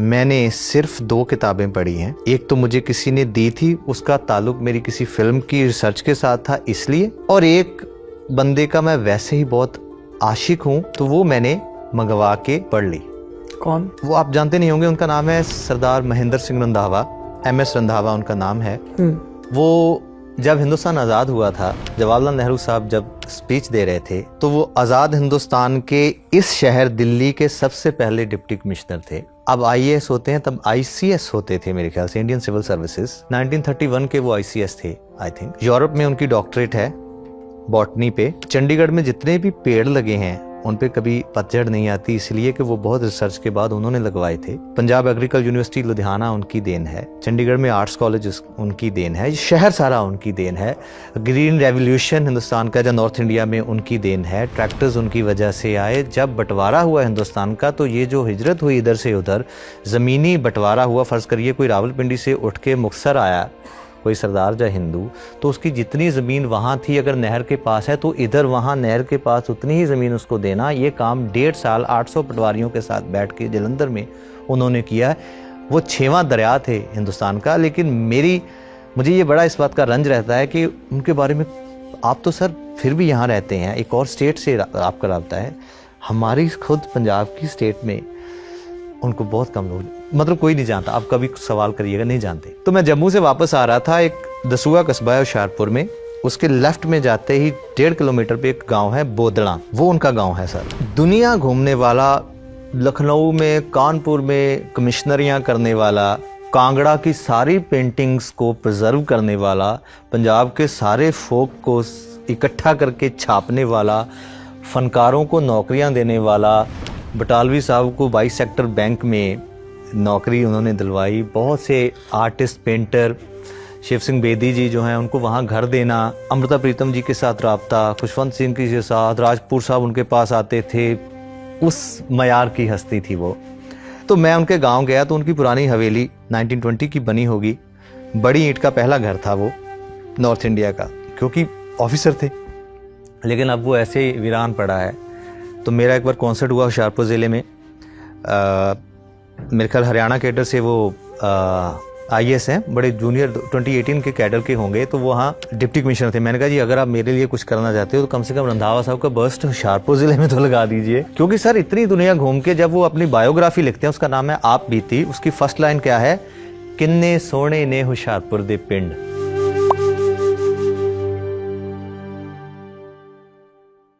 मैंने सिर्फ 2 किताबें पढ़ी हैं। एक तो मुझे किसी ने दी थी, उसका ताल्लुक मेरी किसी फिल्म की रिसर्च के साथ था इसलिए, और एक बंदे का मैं वैसे ही बहुत आशिक हूँ तो वो मैंने मंगवा के पढ़ ली। कौन? वो आप जानते नहीं होंगे, उनका नाम है सरदार महेंद्र सिंह रंधावा, MS रंधावा उनका नाम है। वो जब हिंदुस्तान आज़ाद हुआ था, जवाहरलाल नेहरू साहब जब स्पीच दे रहे थे तो वो आज़ाद हिंदुस्तान के इस शहर दिल्ली के सबसे पहले डिप्टी कमिश्नर थे। अब IAS होते हैं, तब ICS होते थे मेरे ख्याल से, इंडियन सिविल सर्विसेज। 1931 के वो ICS थे आई थिंक। यूरोप में उनकी डॉक्टरेट है बॉटनी पे। चंडीगढ़ में जितने भी पेड़ लगे हैं उन पे कभी पतझड़ नहीं आती, इसलिए कि वो बहुत रिसर्च के बाद उन्होंने लगवाए थे। पंजाब एग्रीकल्चर यूनिवर्सिटी लुधियाना उनकी देन है। चंडीगढ़ में आर्ट्स कॉलेज उनकी देन है। शहर सारा उनकी देन है। ग्रीन रेवोल्यूशन हिंदुस्तान का जो नॉर्थ इंडिया में, उनकी देन है। ट्रैक्टर्स उनकी वजह से आए। जब बंटवारा हुआ हिंदुस्तान का तो ये जो हिजरत हुई इधर से उधर, ज़मीनी बंटवारा हुआ, फ़र्ज़ करिए कोई रावलपिंडी से उठ के मुक्तसर आया, कोई सरदार या हिंदू, तो उसकी जितनी ज़मीन वहाँ थी अगर नहर के पास है तो इधर वहाँ नहर के पास उतनी ही ज़मीन उसको देना। ये काम 1.5 साल 800 पटवारियों के साथ बैठ के जलंधर में उन्होंने किया है। वो 6वां दरिया थे हिंदुस्तान का। लेकिन मुझे ये बड़ा इस बात का रंज रहता है कि उनके बारे में, आप तो सर फिर भी यहाँ रहते हैं, एक और स्टेट से आपका रब्ता है, हमारी खुद पंजाब की स्टेट में उनको बहुत कम लोग, मतलब कोई नहीं जानता। आप कभी सवाल करिएगा, नहीं जानते। तो मैं जम्मू से वापस आ रहा था, एक दसूआ कस्बा है होशियारपुर में, उसके लेफ्ट में जाते ही 1.5 किलोमीटर पे एक गांव है बोदड़ा, वो उनका गांव है सर। दुनिया घूमने वाला, लखनऊ में, कानपुर में कमिश्नरियाँ करने वाला, कांगड़ा की सारी पेंटिंग्स को प्रिजर्व करने वाला, पंजाब के सारे फोक को इकट्ठा करके छापने वाला, फनकारों को नौकरियाँ देने वाला, बटालवी साहब को 22 सेक्टर बैंक में नौकरी उन्होंने दिलवाई, बहुत से आर्टिस्ट, पेंटर, शिव सिंह बेदी जी जो हैं उनको वहाँ घर देना, अमृता प्रीतम जी के साथ रब्ता, खुशवंत सिंह के साथ, राजपूर साहब उनके पास आते थे, उस मयार की हस्ती थी वो। तो मैं उनके गांव गया तो उनकी पुरानी हवेली 1920 की बनी होगी, बड़ी ईंट का पहला घर था वो नॉर्थ इंडिया का, क्योंकि ऑफिसर थे, लेकिन अब वो ऐसे वीरान पड़ा है। तो मेरा एक बार कॉन्सर्ट हुआ होशियारपुर ज़िले में, मेरे ख्याल हरियाणा कैडर से वो IAS हैं, बड़े जूनियर 2018 के कैडर के होंगे, तो वहाँ डिप्टी कमिश्नर थे। मैंने कहा जी अगर आप मेरे लिए कुछ करना चाहते हो तो कम से कम रंधावा साहब का बस्ट होशियारपुर ज़िले में तो लगा दीजिए, क्योंकि सर इतनी दुनिया घूम के जब वो अपनी बायोग्राफी लिखते हैं, उसका नाम है आप बीती, उसकी फर्स्ट लाइन क्या है, किन्ने सोने ने होशियारपुर दे पिंड।